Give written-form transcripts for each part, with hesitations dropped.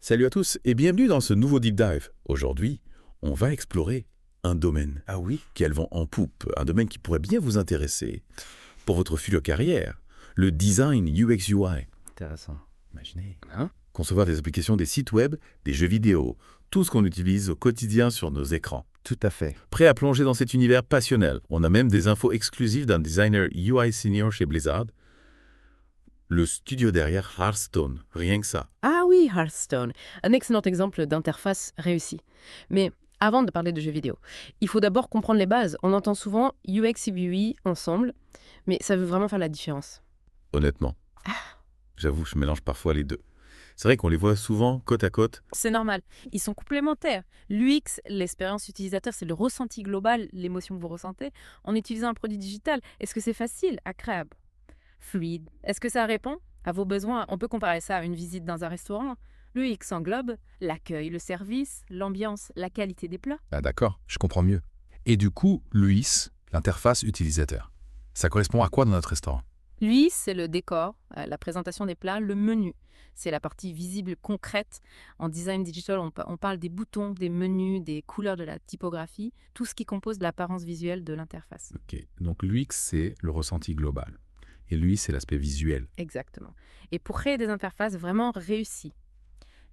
Salut à tous et bienvenue dans ce nouveau Deep Dive. Aujourd'hui, on va explorer un domaine. Ah oui? Qui a le vent en poupe, un domaine qui pourrait bien vous intéresser pour votre future carrière, le design UX UI. Intéressant. Imaginez. Hein? Concevoir des applications, des sites web, des jeux vidéo, tout ce qu'on utilise au quotidien sur nos écrans. Tout à fait. Prêt à plonger dans cet univers passionnel. On a même des infos exclusives d'un designer UI senior chez Blizzard. Le studio derrière Hearthstone, rien que ça. Ah oui, Hearthstone, un excellent exemple d'interface réussie. Mais avant de parler de jeux vidéo, il faut d'abord comprendre les bases. On entend souvent UX et UI ensemble, mais ça veut vraiment faire la différence. Honnêtement. J'avoue, je mélange parfois les deux. C'est vrai qu'on les voit souvent côte à côte. C'est normal, ils sont complémentaires. L'UX, l'expérience utilisateur, c'est le ressenti global, l'émotion que vous ressentez en utilisant un produit digital. Est-ce que c'est facile, agréable, fluide? Est-ce que ça répond à vos besoins? On peut comparer ça à une visite dans un restaurant. L'UX englobe l'accueil, le service, l'ambiance, la qualité des plats. Ah d'accord, je comprends mieux. Et du coup, l'UX, l'interface utilisateur, ça correspond à quoi dans notre restaurant? Lui, c'est le décor, la présentation des plats, le menu. C'est la partie visible, concrète. En design digital, on parle des boutons, des menus, des couleurs de la typographie, tout ce qui compose l'apparence visuelle de l'interface. Ok, donc l'UX, c'est le ressenti global. Et l'UI, c'est l'aspect visuel. Exactement. Et pour créer des interfaces vraiment réussies,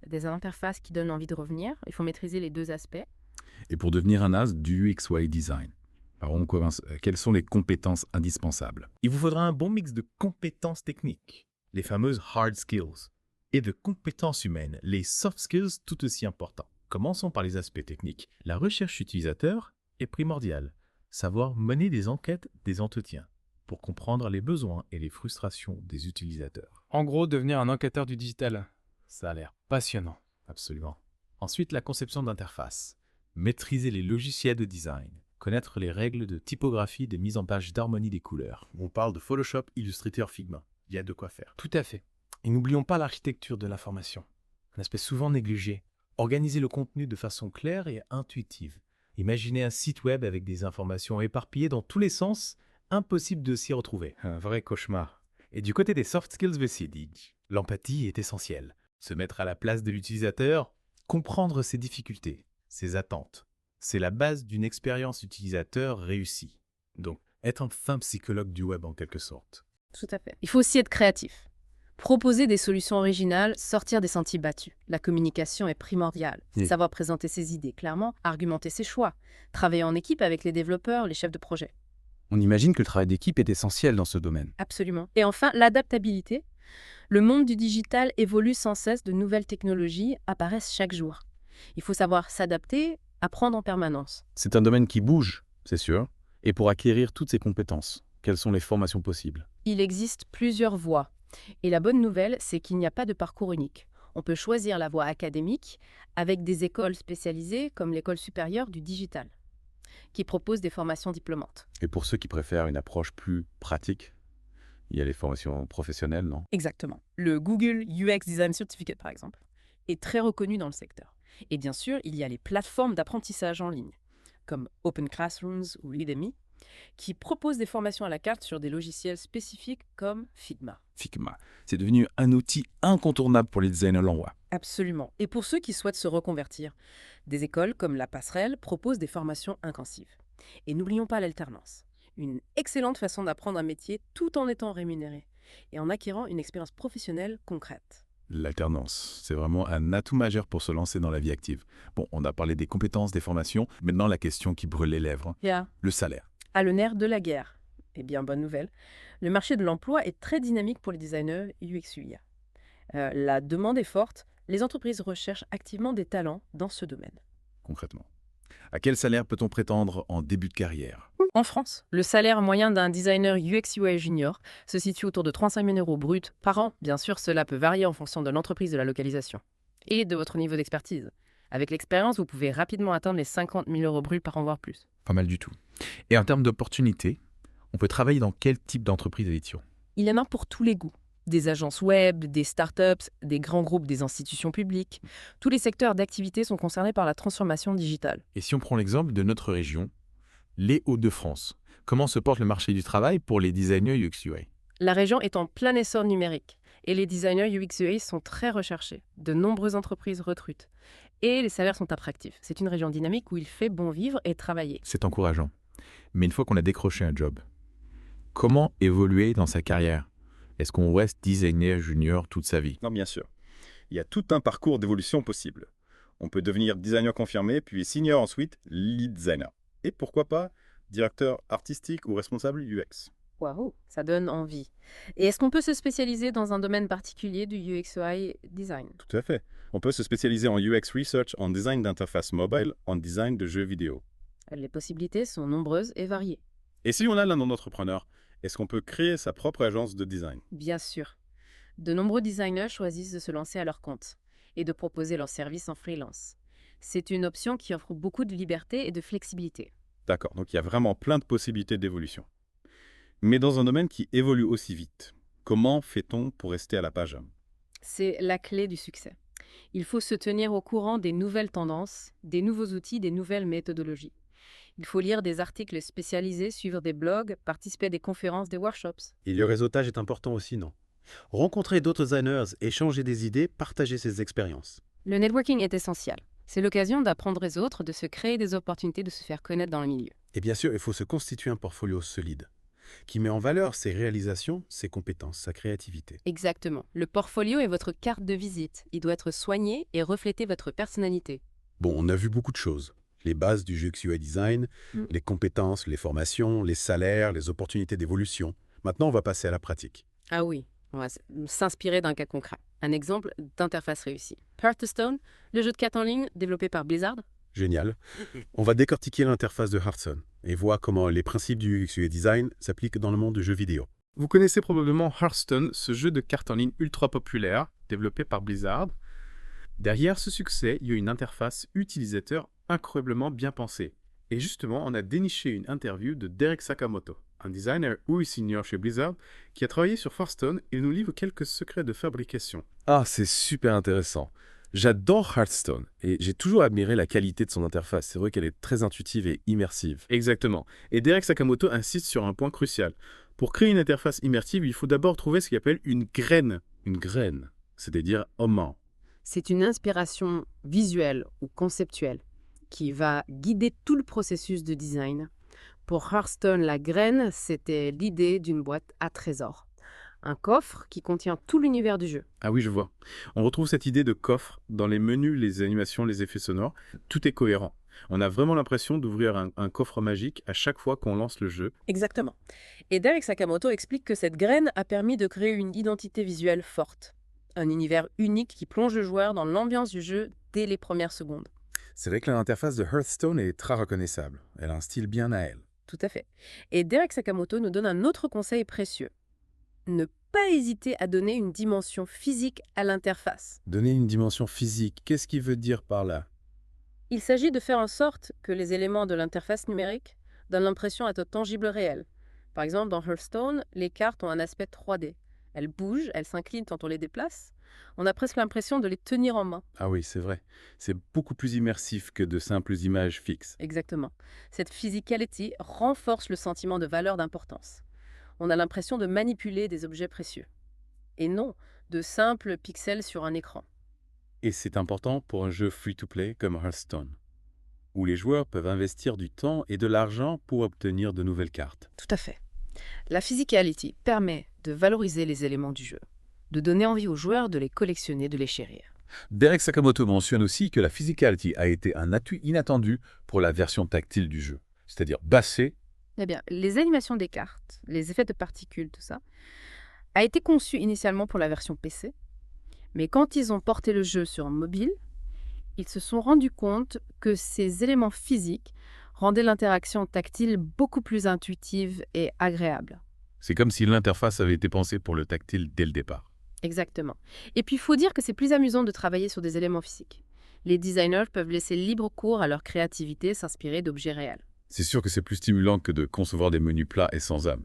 des interfaces qui donnent envie de revenir, il faut maîtriser les deux aspects. Et pour devenir un as du UX UI design, alors on commence, quelles sont les compétences indispensables? Il vous faudra un bon mix de compétences techniques, les fameuses hard skills, et de compétences humaines, les soft skills tout aussi importants. Commençons par les aspects techniques. La recherche utilisateur est primordiale. Savoir mener des enquêtes, des entretiens, pour comprendre les besoins et les frustrations des utilisateurs. En gros, devenir un enquêteur du digital. Ça a l'air passionnant. Absolument. Ensuite, la conception d'interface. Maîtriser les logiciels de design. Connaître les règles de typographie, de mise en page d'harmonie des couleurs. On parle de Photoshop, Illustrator, Figma. Il y a de quoi faire. Tout à fait. Et n'oublions pas l'architecture de l'information. Un aspect souvent négligé. Organiser le contenu de façon claire et intuitive. Imaginez un site web avec des informations éparpillées dans tous les sens, impossible de s'y retrouver. Un vrai cauchemar. Et du côté des soft skills VCD, l'empathie est essentielle. Se mettre à la place de l'utilisateur, comprendre ses difficultés, ses attentes. C'est la base d'une expérience utilisateur réussie. Donc, être un fin psychologue du web en quelque sorte. Tout à fait. Il faut aussi être créatif. Proposer des solutions originales, sortir des sentiers battus. La communication est primordiale. Oui. Savoir présenter ses idées clairement, argumenter ses choix. Travailler en équipe avec les développeurs, les chefs de projet. On imagine que le travail d'équipe est essentiel dans ce domaine. Absolument. Et enfin, l'adaptabilité. Le monde du digital évolue sans cesse, de nouvelles technologies apparaissent chaque jour. Il faut savoir s'adapter, apprendre en permanence. C'est un domaine qui bouge, c'est sûr. Et pour acquérir toutes ces compétences, quelles sont les formations possibles? Il existe plusieurs voies. Et la bonne nouvelle, c'est qu'il n'y a pas de parcours unique. On peut choisir la voie académique avec des écoles spécialisées comme l'École supérieure du digital, qui propose des formations diplômantes. Et pour ceux qui préfèrent une approche plus pratique, il y a les formations professionnelles, non? Exactement. Le Google UX Design Certificate, par exemple, est très reconnu dans le secteur. Et bien sûr, il y a les plateformes d'apprentissage en ligne, comme Open Classrooms ou Udemy, qui proposent des formations à la carte sur des logiciels spécifiques comme Figma. Figma, c'est devenu un outil incontournable pour les designers lillois. Absolument. Et pour ceux qui souhaitent se reconvertir, des écoles comme La Passerelle proposent des formations intensives. Et n'oublions pas l'alternance. Une excellente façon d'apprendre un métier tout en étant rémunéré et en acquérant une expérience professionnelle concrète. L'alternance, c'est vraiment un atout majeur pour se lancer dans la vie active. Bon, on a parlé des compétences, des formations. Maintenant, la question qui brûle les lèvres, le salaire. À le nerf de la guerre. Eh bien, bonne nouvelle. Le marché de l'emploi est très dynamique pour les designers UX UI. La demande est forte. Les entreprises recherchent activement des talents dans ce domaine. Concrètement. À quel salaire peut-on prétendre en début de carrière? En France, le salaire moyen d'un designer UX UI junior se situe autour de 35 000 € bruts par an. Bien sûr, cela peut varier en fonction de l'entreprise, de la localisation et de votre niveau d'expertise. Avec l'expérience, vous pouvez rapidement atteindre les 50 000 € bruts par an, voire plus. Pas mal du tout. Et en termes d'opportunités, on peut travailler dans quel type d'entreprise édition? Il y en a pour tous les goûts. Des agences web, des startups, des grands groupes, des institutions publiques. Tous les secteurs d'activité sont concernés par la transformation digitale. Et si on prend l'exemple de notre région, les Hauts-de-France, comment se porte le marché du travail pour les designers UX UI? La région est en plein essor numérique et les designers UX UI sont très recherchés. De nombreuses entreprises recrutent et les salaires sont attractifs. C'est une région dynamique où il fait bon vivre et travailler. C'est encourageant. Mais une fois qu'on a décroché un job, comment évoluer dans sa carrière? Est-ce qu'on reste designer junior toute sa vie? Non, bien sûr. Il y a tout un parcours d'évolution possible. On peut devenir designer confirmé, puis senior ensuite, lead designer. Et pourquoi pas directeur artistique ou responsable UX. Waouh, ça donne envie. Et est-ce qu'on peut se spécialiser dans un domaine particulier du UX UI design? Tout à fait. On peut se spécialiser en UX Research, en design d'interface mobile, en design de jeux vidéo. Les possibilités sont nombreuses et variées. Et si on a l'un d'entrepreneur, est-ce qu'on peut créer sa propre agence de design? Bien sûr. De nombreux designers choisissent de se lancer à leur compte et de proposer leurs services en freelance. C'est une option qui offre beaucoup de liberté et de flexibilité. D'accord, donc il y a vraiment plein de possibilités d'évolution. Mais dans un domaine qui évolue aussi vite, comment fait-on pour rester à la page? C'est la clé du succès. Il faut se tenir au courant des nouvelles tendances, des nouveaux outils, des nouvelles méthodologies. Il faut lire des articles spécialisés, suivre des blogs, participer à des conférences, des workshops. Et le réseautage est important aussi, non? Rencontrer d'autres designers, échanger des idées, partager ses expériences. Le networking est essentiel. C'est l'occasion d'apprendre des autres, de se créer des opportunités, de se faire connaître dans le milieu. Et bien sûr, il faut se constituer un portfolio solide, qui met en valeur ses réalisations, ses compétences, sa créativité. Exactement. Le portfolio est votre carte de visite. Il doit être soigné et refléter votre personnalité. Bon, on a vu beaucoup de choses. Les bases du UX UI design, les compétences, les formations, les salaires, les opportunités d'évolution. Maintenant, on va passer à la pratique. Ah oui, on va s'inspirer d'un cas concret. Un exemple d'interface réussie. Hearthstone, le jeu de cartes en ligne développé par Blizzard. Génial. On va décortiquer l'interface de Hearthstone et voir comment les principes du UX UI design s'appliquent dans le monde du jeu vidéo. Vous connaissez probablement Hearthstone, ce jeu de cartes en ligne ultra populaire, développé par Blizzard. Derrière ce succès, il y a une interface utilisateur incroyablement bien pensée. Et justement, on a déniché une interview de Derek Sakamoto, un designer UI senior chez Blizzard, qui a travaillé sur Hearthstone et nous livre quelques secrets de fabrication. Ah, c'est super intéressant. J'adore Hearthstone et j'ai toujours admiré la qualité de son interface. C'est vrai qu'elle est très intuitive et immersive. Exactement. Et Derek Sakamoto insiste sur un point crucial. Pour créer une interface immersive, il faut d'abord trouver ce qu'il appelle une graine. Une graine, c'est-à-dire aimant. C'est une inspiration visuelle ou conceptuelle qui va guider tout le processus de design. Pour Hearthstone, la graine, c'était l'idée d'une boîte à trésors. Un coffre qui contient tout l'univers du jeu. Ah oui, je vois. On retrouve cette idée de coffre dans les menus, les animations, les effets sonores. Tout est cohérent. On a vraiment l'impression d'ouvrir un coffre magique à chaque fois qu'on lance le jeu. Exactement. Et Derek Sakamoto explique que cette graine a permis de créer une identité visuelle forte. Un univers unique qui plonge le joueur dans l'ambiance du jeu dès les premières secondes. C'est vrai que l'interface de Hearthstone est très reconnaissable. Elle a un style bien à elle. Tout à fait. Et Derek Sakamoto nous donne un autre conseil précieux. Ne pas hésiter à donner une dimension physique à l'interface. Donner une dimension physique, qu'est-ce qu'il veut dire par là? Il s'agit de faire en sorte que les éléments de l'interface numérique donnent l'impression d'être tangibles réels. Par exemple, dans Hearthstone, les cartes ont un aspect 3D. Elles bougent, elles s'inclinent quand on les déplace. On a presque l'impression de les tenir en main. Ah oui, c'est vrai. C'est beaucoup plus immersif que de simples images fixes. Exactement. Cette physicality renforce le sentiment de valeur d'importance. On a l'impression de manipuler des objets précieux. Et non de simples pixels sur un écran. Et c'est important pour un jeu free-to-play comme Hearthstone, où les joueurs peuvent investir du temps et de l'argent pour obtenir de nouvelles cartes. Tout à fait. La physicality permet de valoriser les éléments du jeu, de donner envie aux joueurs de les collectionner, de les chérir. Derek Sakamoto mentionne aussi que la physicality a été un atout inattendu pour la version tactile du jeu, c'est-à-dire bassée. Eh bien, les animations des cartes, les effets de particules, tout ça, a été conçu initialement pour la version PC, mais quand ils ont porté le jeu sur mobile, ils se sont rendus compte que ces éléments physiques rendaient l'interaction tactile beaucoup plus intuitive et agréable. C'est comme si l'interface avait été pensée pour le tactile dès le départ. Exactement. Et puis, il faut dire que c'est plus amusant de travailler sur des éléments physiques. Les designers peuvent laisser libre cours à leur créativité, s'inspirer d'objets réels. C'est sûr que c'est plus stimulant que de concevoir des menus plats et sans âme.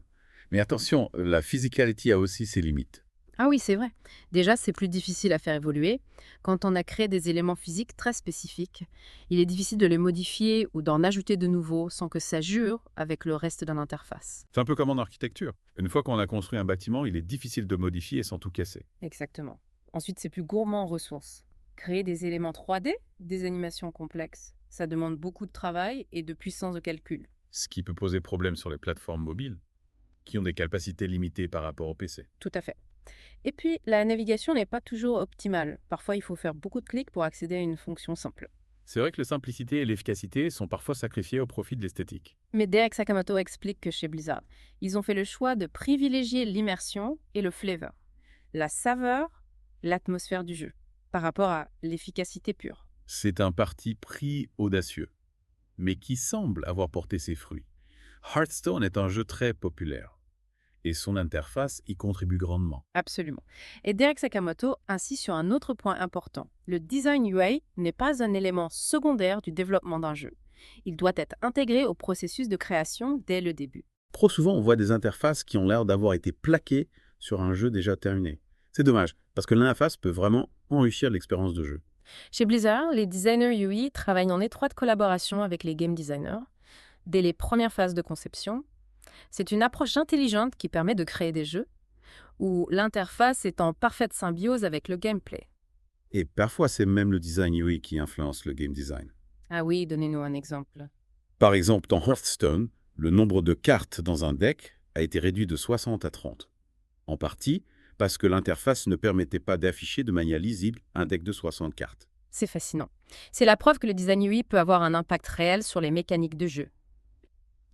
Mais attention, la physicality a aussi ses limites. Ah oui, c'est vrai. Déjà, c'est plus difficile à faire évoluer. Quand on a créé des éléments physiques très spécifiques, il est difficile de les modifier ou d'en ajouter de nouveaux sans que ça jure avec le reste de l'interface. C'est un peu comme en architecture. Une fois qu'on a construit un bâtiment, il est difficile de modifier sans tout casser. Exactement. Ensuite, c'est plus gourmand en ressources. Créer des éléments 3D, des animations complexes, ça demande beaucoup de travail et de puissance de calcul. Ce qui peut poser problème sur les plateformes mobiles, qui ont des capacités limitées par rapport au PC. Tout à fait. Et puis, la navigation n'est pas toujours optimale. Parfois, il faut faire beaucoup de clics pour accéder à une fonction simple. C'est vrai que la simplicité et l'efficacité sont parfois sacrifiées au profit de l'esthétique. Mais Derek Sakamoto explique que chez Blizzard, ils ont fait le choix de privilégier l'immersion et le flavor, la saveur, l'atmosphère du jeu, par rapport à l'efficacité pure. C'est un parti pris audacieux, mais qui semble avoir porté ses fruits. Hearthstone est un jeu très populaire, et son interface y contribue grandement. Absolument. Et Derek Sakamoto insiste sur un autre point important. Le design UI n'est pas un élément secondaire du développement d'un jeu. Il doit être intégré au processus de création dès le début. Trop souvent, on voit des interfaces qui ont l'air d'avoir été plaquées sur un jeu déjà terminé. C'est dommage, parce que l'interface peut vraiment enrichir l'expérience de jeu. Chez Blizzard, les designers UI travaillent en étroite collaboration avec les game designers dès les premières phases de conception. C'est une approche intelligente qui permet de créer des jeux où l'interface est en parfaite symbiose avec le gameplay. Et parfois, c'est même le design UI qui influence le game design. Ah oui, donnez-nous un exemple. Par exemple, dans Hearthstone, le nombre de cartes dans un deck a été réduit de 60 à 30. En partie parce que l'interface ne permettait pas d'afficher de manière lisible un deck de 60 cartes. C'est fascinant. C'est la preuve que le design UI peut avoir un impact réel sur les mécaniques de jeu.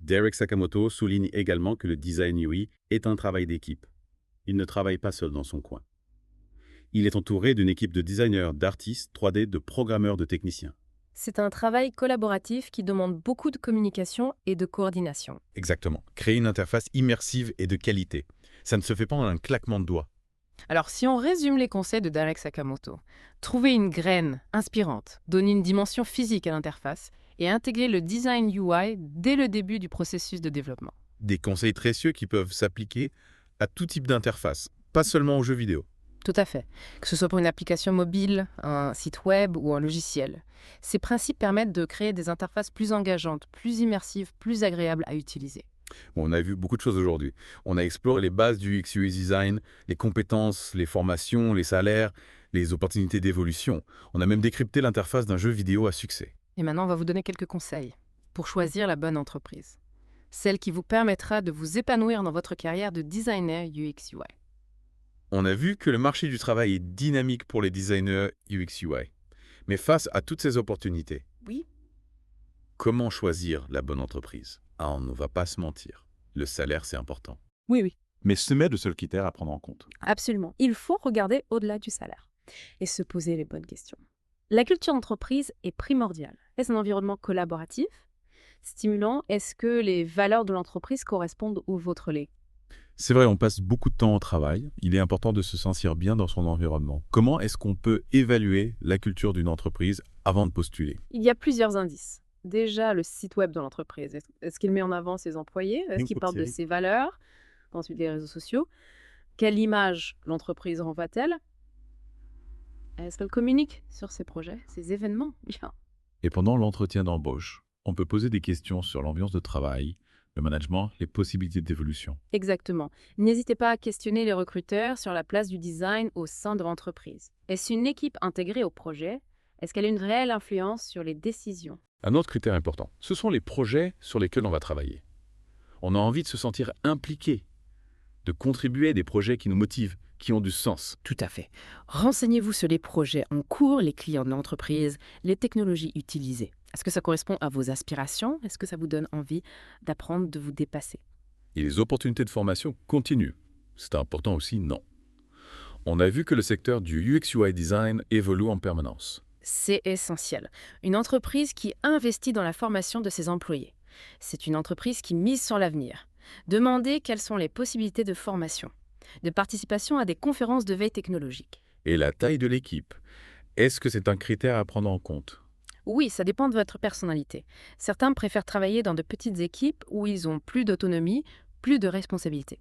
Derek Sakamoto souligne également que le design UI est un travail d'équipe. Il ne travaille pas seul dans son coin. Il est entouré d'une équipe de designers, d'artistes 3D, de programmeurs, de techniciens. C'est un travail collaboratif qui demande beaucoup de communication et de coordination. Exactement. Créer une interface immersive et de qualité. Ça ne se fait pas en un claquement de doigts. Alors, si on résume les conseils de Derek Sakamoto, trouver une graine inspirante, donner une dimension physique à l'interface et intégrer le design UI dès le début du processus de développement. Des conseils précieux qui peuvent s'appliquer à tout type d'interface, pas seulement aux jeux vidéo. Tout à fait. Que ce soit pour une application mobile, un site web ou un logiciel. Ces principes permettent de créer des interfaces plus engageantes, plus immersives, plus agréables à utiliser. Bon, on a vu beaucoup de choses aujourd'hui. On a exploré les bases du UX/UI design, les compétences, les formations, les salaires, les opportunités d'évolution. On a même décrypté l'interface d'un jeu vidéo à succès. Et maintenant, on va vous donner quelques conseils pour choisir la bonne entreprise. Celle qui vous permettra de vous épanouir dans votre carrière de designer UX/UI. On a vu que le marché du travail est dynamique pour les designers UX/UI. Mais face à toutes ces opportunités, Oui. comment choisir la bonne entreprise? Ah, on ne va pas se mentir. Le salaire, c'est important. Oui. Mais ce n'est pas le seul critère à prendre en compte. Absolument. Il faut regarder au-delà du salaire et se poser les bonnes questions. La culture d'entreprise est primordiale. Est-ce un environnement collaboratif, stimulant? Est-ce que les valeurs de l'entreprise correspondent aux vôtres? C'est vrai, on passe beaucoup de temps au travail. Il est important de se sentir bien dans son environnement. Comment est-ce qu'on peut évaluer la culture d'une entreprise avant de postuler? Il y a plusieurs indices. Déjà, le site web de l'entreprise. Est-ce qu'il met en avant ses employés? Est-ce qu'il parle de ses valeurs? Ensuite, les réseaux sociaux. Quelle image l'entreprise renvoie-t-elle? Est-ce qu'elle communique sur ses projets, ses événements? Bien. Et pendant l'entretien d'embauche, on peut poser des questions sur l'ambiance de travail, le management, les possibilités d'évolution. Exactement. N'hésitez pas à questionner les recruteurs sur la place du design au sein de l'entreprise. Est-ce une équipe intégrée au projet? Est-ce qu'elle a une réelle influence sur les décisions? Un autre critère important, ce sont les projets sur lesquels on va travailler. On a envie de se sentir impliqué, de contribuer à des projets qui nous motivent, qui ont du sens. Tout à fait. Renseignez-vous sur les projets en cours, les clients de l'entreprise, les technologies utilisées. Est-ce que ça correspond à vos aspirations? Est-ce que ça vous donne envie d'apprendre, de vous dépasser? Et les opportunités de formation continuent. C'est important aussi, non. On a vu que le secteur du UX/UI design évolue en permanence. C'est essentiel. Une entreprise qui investit dans la formation de ses employés. C'est une entreprise qui mise sur l'avenir. Demandez quelles sont les possibilités de formation, de participation à des conférences de veille technologique. Et la taille de l'équipe, est-ce que c'est un critère à prendre en compte? Oui, ça dépend de votre personnalité. Certains préfèrent travailler dans de petites équipes où ils ont plus d'autonomie, plus de responsabilités.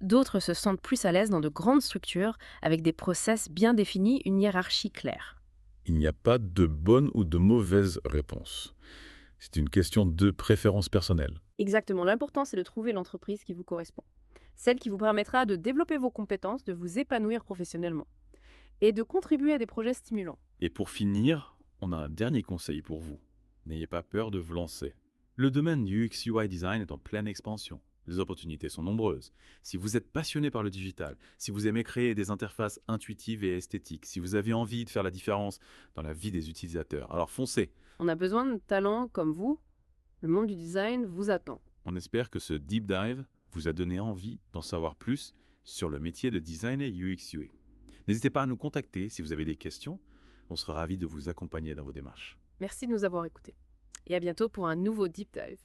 D'autres se sentent plus à l'aise dans de grandes structures, avec des process bien définis, une hiérarchie claire. Il n'y a pas de bonne ou de mauvaise réponse. C'est une question de préférence personnelle. Exactement, l'important c'est de trouver l'entreprise qui vous correspond. Celle qui vous permettra de développer vos compétences, de vous épanouir professionnellement et de contribuer à des projets stimulants. Et pour finir, on a un dernier conseil pour vous. N'ayez pas peur de vous lancer. Le domaine du UX/UI design est en pleine expansion. Les opportunités sont nombreuses. Si vous êtes passionné par le digital, si vous aimez créer des interfaces intuitives et esthétiques, si vous avez envie de faire la différence dans la vie des utilisateurs, alors foncez. On a besoin de talents comme vous. Le monde du design vous attend. On espère que ce deep dive vous a donné envie d'en savoir plus sur le métier de designer UX/UI. N'hésitez pas à nous contacter si vous avez des questions. On sera ravis de vous accompagner dans vos démarches. Merci de nous avoir écoutés. Et à bientôt pour un nouveau Deep Dive.